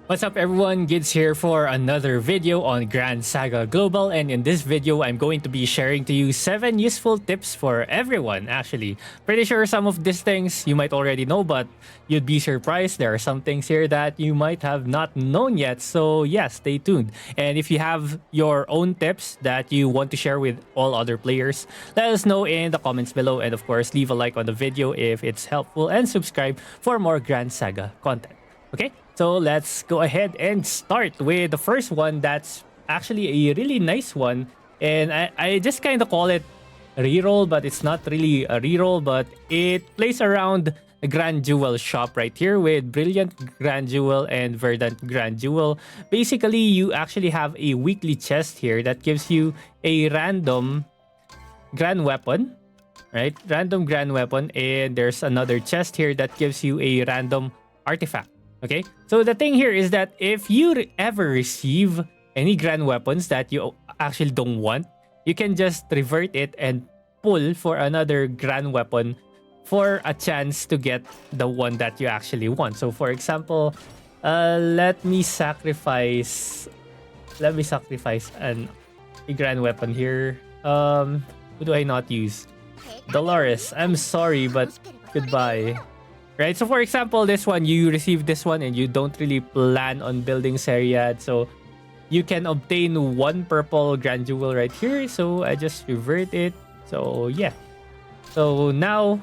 What's up everyone, Gids here for another video on Gran Saga Global, and in this video I'm going to be sharing to you 7 useful tips for everyone actually. Pretty sure some of these things you might already know, but you'd be surprised there are some things here that you might have not known yet, so yeah, stay tuned. And if you have your own tips that you want to share with all other players, let us know in the comments below, and of course leave a like on the video if it's helpful and subscribe for more Gran Saga content. Okay, so let's go ahead and start with the first one. That's actually a really nice one, and I just kind of call it reroll, but it's not really a reroll, but it plays around the Grand Jewel shop right here with Brilliant Grand Jewel and Verdant Grand Jewel. Basically, you actually have a weekly chest here that gives you a random Grand Weapon, right? Random Grand Weapon, and there's another chest here that gives you a random artifact. Okay, so the thing here is that if you ever receive any grand weapons that you actually don't want, you can just revert it and pull for another grand weapon for a chance to get the one that you actually want. So for example, let me sacrifice a grand weapon here. Who do I not use? Dolores, I'm sorry, but goodbye. Right, so for example, this one, you receive this one and you don't really plan on building Seriad, so you can obtain one purple Grand Jewel right here, so I just revert it. So yeah, so now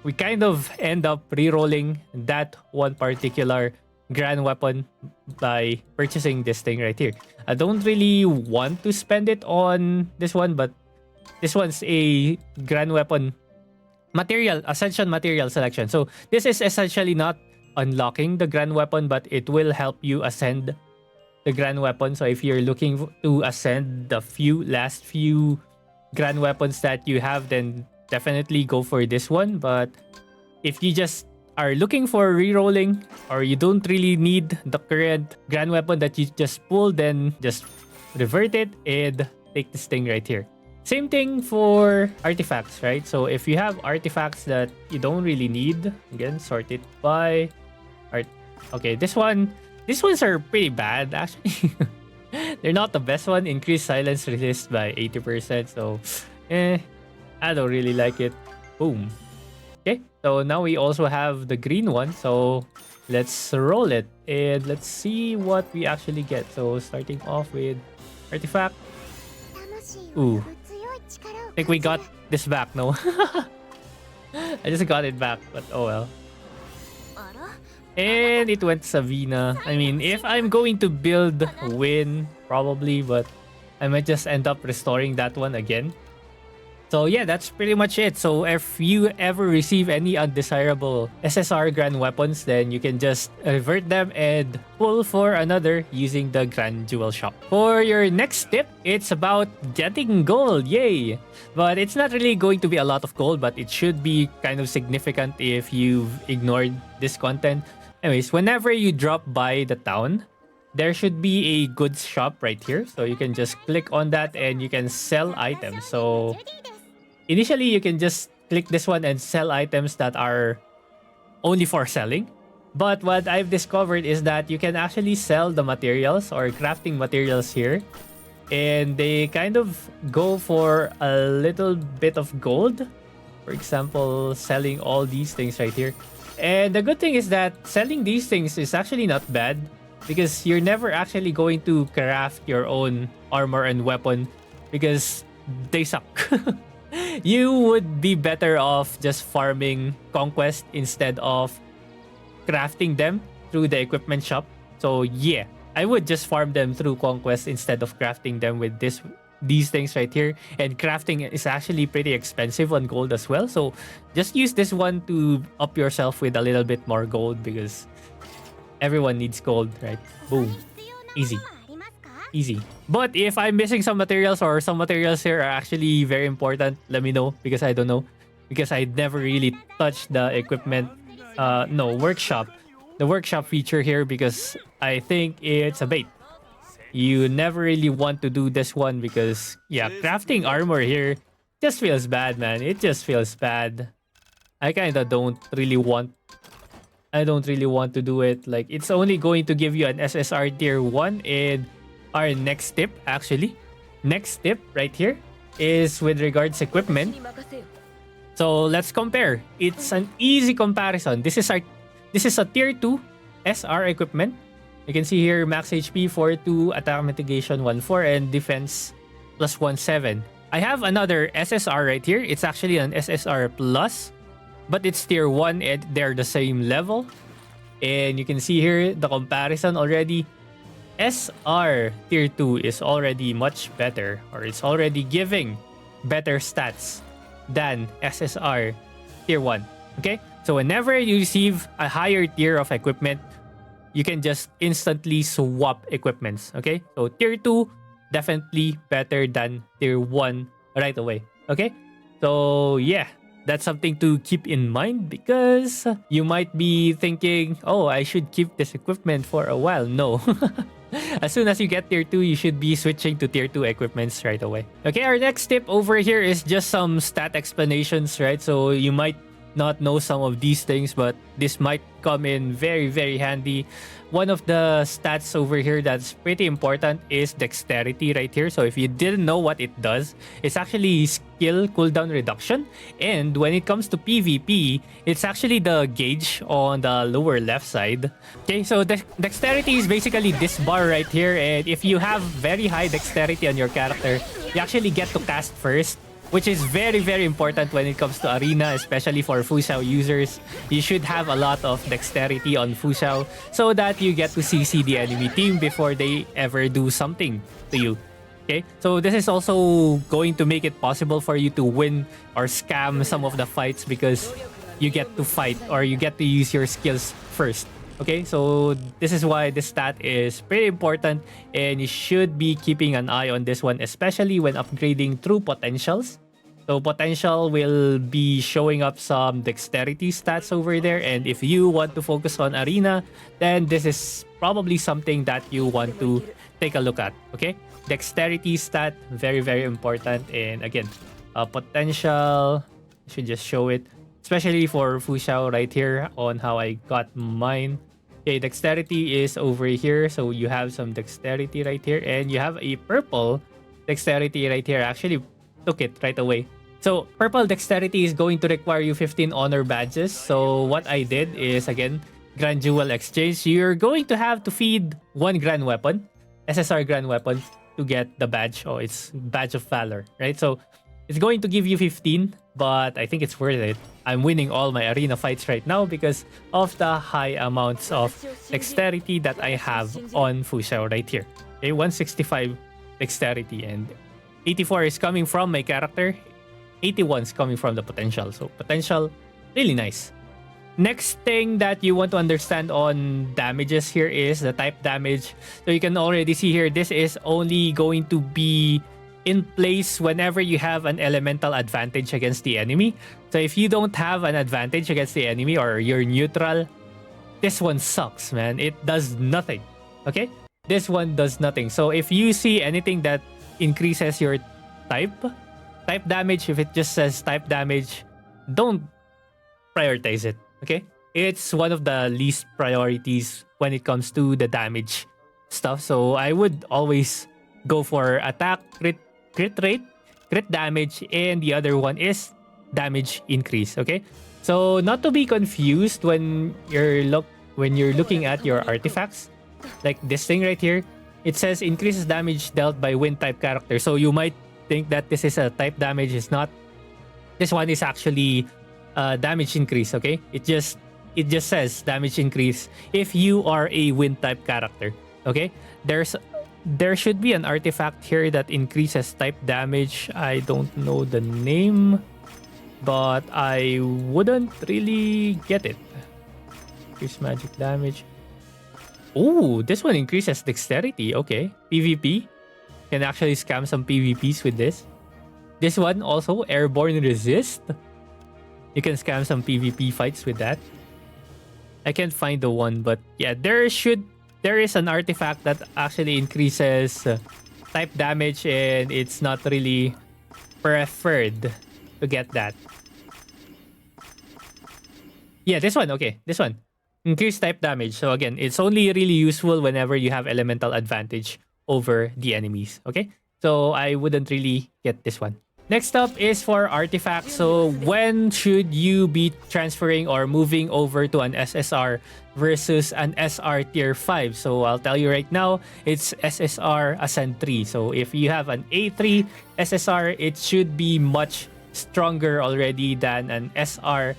we kind of end up re-rolling that one particular Grand Weapon by purchasing this thing right here. I don't really want to spend it on this one, but this one's a Grand Weapon material, Ascension material selection. So this is essentially not unlocking the Grand Weapon, but it will help you ascend the Grand Weapon. So if you're looking to ascend the last few Grand Weapons that you have, then definitely go for this one. But if you just are looking for re-rolling, or you don't really need the current Grand Weapon that you just pulled, then just revert it and take this thing right here. Same thing for artifacts, right? So if you have artifacts that you don't really need, again, sort it by art. Okay, these ones are pretty bad actually. They're not the best one. Increase silence resist by 80%. So, I don't really like it. Boom. Okay, so now we also have the green one. So let's roll it and let's see what we actually get. So starting off with artifact. Ooh. I think we got this back, no? I just got it back, but oh well. And it went Savina. I mean, if I'm going to build win, probably, but I might just end up restoring that one again. So yeah, that's pretty much it. So if you ever receive any undesirable SSR Grand Weapons, then you can just revert them and pull for another using the Grand Jewel shop. For your next tip, it's about getting gold. Yay! But it's not really going to be a lot of gold, but it should be kind of significant if you've ignored this content. Anyways, whenever you drop by the town, there should be a goods shop right here. So you can just click on that and you can sell items. So initially, you can just click this one and sell items that are only for selling. But what I've discovered is that you can actually sell the materials or crafting materials here. And they kind of go for a little bit of gold. For example, selling all these things right here. And the good thing is that selling these things is actually not bad, because you're never actually going to craft your own armor and weapon because they suck. You would be better off just farming conquest instead of crafting them through the equipment shop. So yeah, I would just farm them through conquest instead of crafting them with these things right here. And crafting is actually pretty expensive on gold as well. So just use this one to up yourself with a little bit more gold, because everyone needs gold, right? Boom. Easy. Easy. But if I'm missing some materials, or some materials here are actually very important, let me know, because I don't know. Because I never really touched the equipment, workshop. The workshop feature here, because I think it's a bait. You never really want to do this one because, yeah, crafting armor here just feels bad, man. It just feels bad. I kind of don't really want I don't really want to do it. Like, it's only going to give you an SSR tier 1 in our next tip, actually. Next tip right here is with regards equipment. So let's compare. It's an easy comparison. This is a tier 2 SR equipment. You can see here max HP 4-2, attack mitigation 1-4, and defense plus 1-7. I have another SSR right here. It's actually an SSR plus, but it's tier 1 and they're the same level. And you can see here the comparison already. SR tier 2 is already much better, or it's already giving better stats than SSR tier 1. Okay? So whenever you receive a higher tier of equipment, you can just instantly swap equipments. Okay? So tier 2 definitely better than tier 1 right away. Okay? So yeah, that's something to keep in mind, because you might be thinking, oh, I should keep this equipment for a while. No. As soon as you get tier 2, you should be switching to tier 2 equipments right away. Okay, our next tip over here is just some stat explanations, right? So you might not know some of these things, but this might come in very, very handy. One of the stats over here that's pretty important is dexterity right here. So if you didn't know what it does, it's actually skill cooldown reduction. And when it comes to PvP, it's actually the gauge on the lower left side. Okay, so dexterity is basically this bar right here. And if you have very high dexterity on your character, you actually get to cast first, which is very, very important when it comes to arena, especially for Fu Xiao users. You should have a lot of dexterity on Fu Xiao so that you get to CC the enemy team before they ever do something to you. Okay, so this is also going to make it possible for you to win or scam some of the fights, because you get to fight or you get to use your skills first. Okay, so this is why this stat is pretty important, and you should be keeping an eye on this one, especially when upgrading through potentials. So potential will be showing up some dexterity stats over there, and if you want to focus on arena, then this is probably something that you want to take a look at. Okay, dexterity stat, very, very important. And again, potential, I should just show it, especially for Fu Xiao right here on how I got mine. Okay, dexterity is over here. So you have some dexterity right here, and you have a purple dexterity right here. I actually took it right away. So purple dexterity is going to require you 15 honor badges. So what I did is, again, Grand Jewel exchange. You're going to have to feed one grand weapon, SSR grand weapon, to get the badge. Oh, it's badge of valor, right? So it's going to give you 15, but I think it's worth it. I'm winning all my arena fights right now because of the high amounts of dexterity that I have on Fu Xiao right here. Okay, 165 dexterity, and 84 is coming from my character. 81 is coming from the potential. So potential, really nice. Next thing that you want to understand on damages here is the type damage. So you can already see here, this is only going to be in place whenever you have an elemental advantage against the enemy. So if you don't have an advantage against the enemy, or you're neutral, this one sucks, man. It does nothing. Okay? This one does nothing. So if you see anything that increases your type damage, if it just says type damage, don't prioritize it. Okay? It's one of the least priorities when it comes to the damage stuff. So I would always go for attack, crit rate, crit damage, and the other one is damage increase. Okay, so not to be confused when you're looking at your artifacts, like this thing right here, it says increases damage dealt by wind type character. So you might think that this is a type damage. It's not. This one is actually damage increase. Okay, it just says damage increase if you are a wind type character. Okay, there should be an artifact here that increases type damage. I don't know the name, but I wouldn't really get it. Increase magic damage. Oh, this one increases dexterity. Okay, PvP. Can actually scam some PvPs with this. This one also, airborne resist. You can scam some PvP fights with that. I can't find the one, but yeah, there is an artifact that actually increases type damage, and it's not really preferred to get that. Yeah, this one. Okay, this one. Increased type damage. So again, it's only really useful whenever you have elemental advantage over the enemies. Okay? So I wouldn't really get this one. Next up is for artifacts. So when should you be transferring or moving over to an SSR versus an SR tier 5? So I'll tell you right now, it's SSR Ascent 3. So if you have an A3 SSR, it should be much stronger already than an SR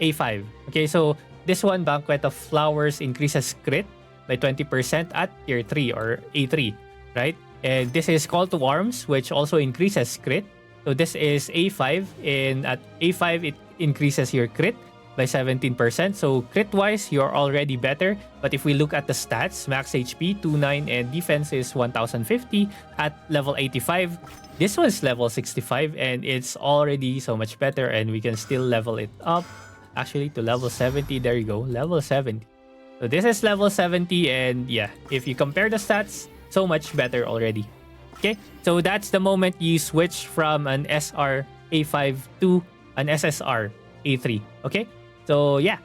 A5. Okay, so this one, Banquet of Flowers, increases crit by 20% at tier 3 or A3, right? And this is Call to Arms, which also increases crit. So this is A5, and at A5, it increases your crit by 17%. So crit-wise, you're already better. But if we look at the stats, max HP, 29, and defense is 1050 at level 85. This one's level 65, and it's already so much better, and we can still level it up, actually, to level 70. There you go, level 70. So this is level 70, and yeah, if you compare the stats, so much better already. Okay, so that's the moment you switch from an SR A5 to an SSR A3. Okay, so yeah,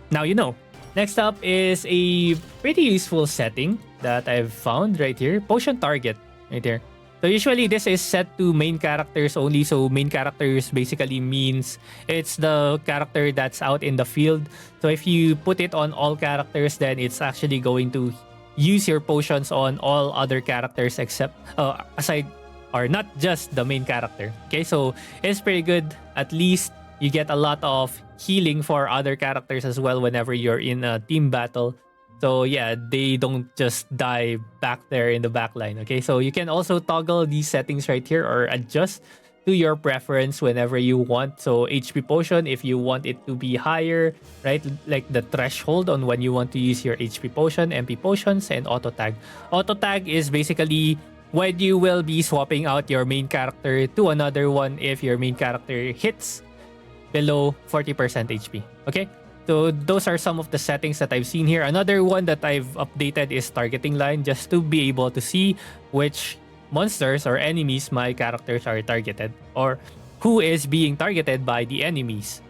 now you know. Next up is a pretty useful setting that I've found right here. Potion target right here. So usually this is set to main characters only. So main characters basically means it's the character that's out in the field. So if you put it on all characters, then it's actually going to use your potions on all other characters except aside or not just the main character. Okay, so it's pretty good. At least you get a lot of healing for other characters as well whenever you're in a team battle. So yeah, they don't just die back there in the back line. Okay, so you can also toggle these settings right here or adjust to your preference whenever you want. So HP potion, if you want it to be higher, right? Like the threshold on when you want to use your HP potion, MP potions, and auto tag. Auto tag is basically when you will be swapping out your main character to another one if your main character hits below 40% HP. Okay? So those are some of the settings that I've seen here. Another one that I've updated is targeting line, just to be able to see which monsters or enemies my characters are targeted, or who is being targeted by the enemies,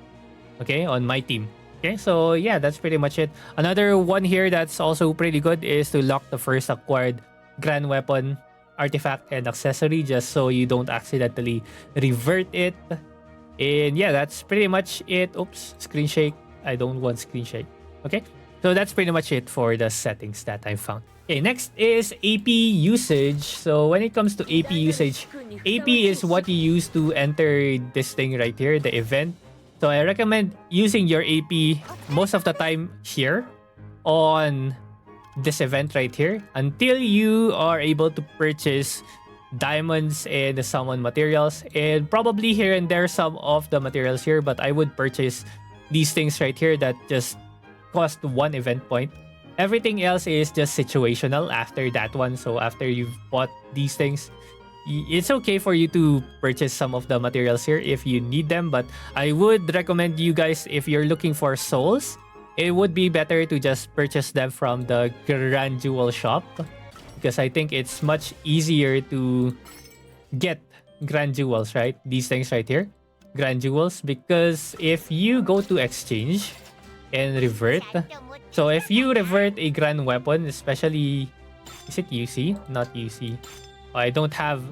okay, on my team. Okay, so yeah, that's pretty much it. Another one here that's also pretty good is to lock the first acquired grand weapon, artifact, and accessory, just so you don't accidentally revert it. And yeah, that's pretty much it. Oops, screen shake. I don't want screen shake. Okay, so that's pretty much it for the settings that I found. Okay, next is AP usage. So when it comes to AP usage, AP is what you use to enter this thing right here, the event. So I recommend using your AP most of the time here on this event right here until you are able to purchase diamonds and the summon materials, and probably here and there some of the materials here, but I would purchase these things right here that just cost 1 event point. Everything else is just situational after that one. So after you've bought these things, it's okay for you to purchase some of the materials here if you need them. But I would recommend you guys, if you're looking for souls, it would be better to just purchase them from the Grand Jewel shop, because I think it's much easier to get Grand Jewels, right? These things right here, Grand Jewels, because if you go to exchange and revert, so if you revert a grand weapon, especially, is it UC? Not UC. Oh, I don't have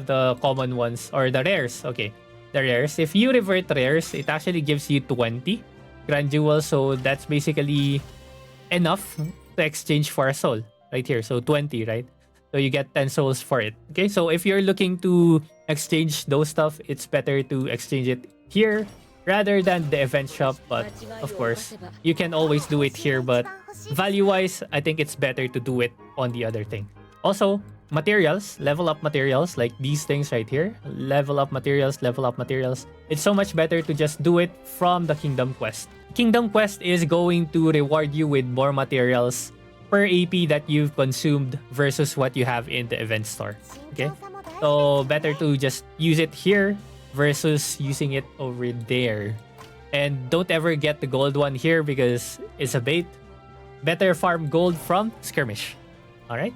the common ones or the rares. Okay, the rares. If you revert rares, it actually gives you 20 grand jewels. So that's basically enough to exchange for a soul right here. So 20, right? So you get 10 souls for it. Okay, so if you're looking to exchange those stuff, it's better to exchange it here rather than the event shop. But of course, you can always do it here, but value-wise, I think it's better to do it on the other thing. Also, materials, level up materials, like these things right here, level up materials, level up materials. It's so much better to just do it from the Kingdom Quest. Kingdom Quest is going to reward you with more materials per AP that you've consumed versus what you have in the event store. Okay, so better to just use it here versus using it over there. And don't ever get the gold one here because it's a bait. Better farm gold from skirmish. Alright?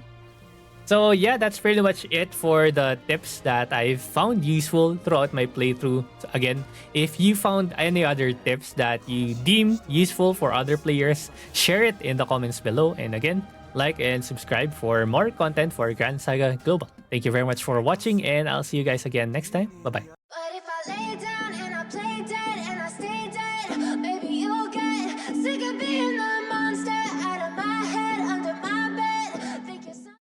So yeah, that's pretty much it for the tips that I've found useful throughout my playthrough. So again, if you found any other tips that you deem useful for other players, share it in the comments below. And again, like and subscribe for more content for Gran Saga Global. Thank you very much for watching, and I'll see you guys again next time. Bye bye.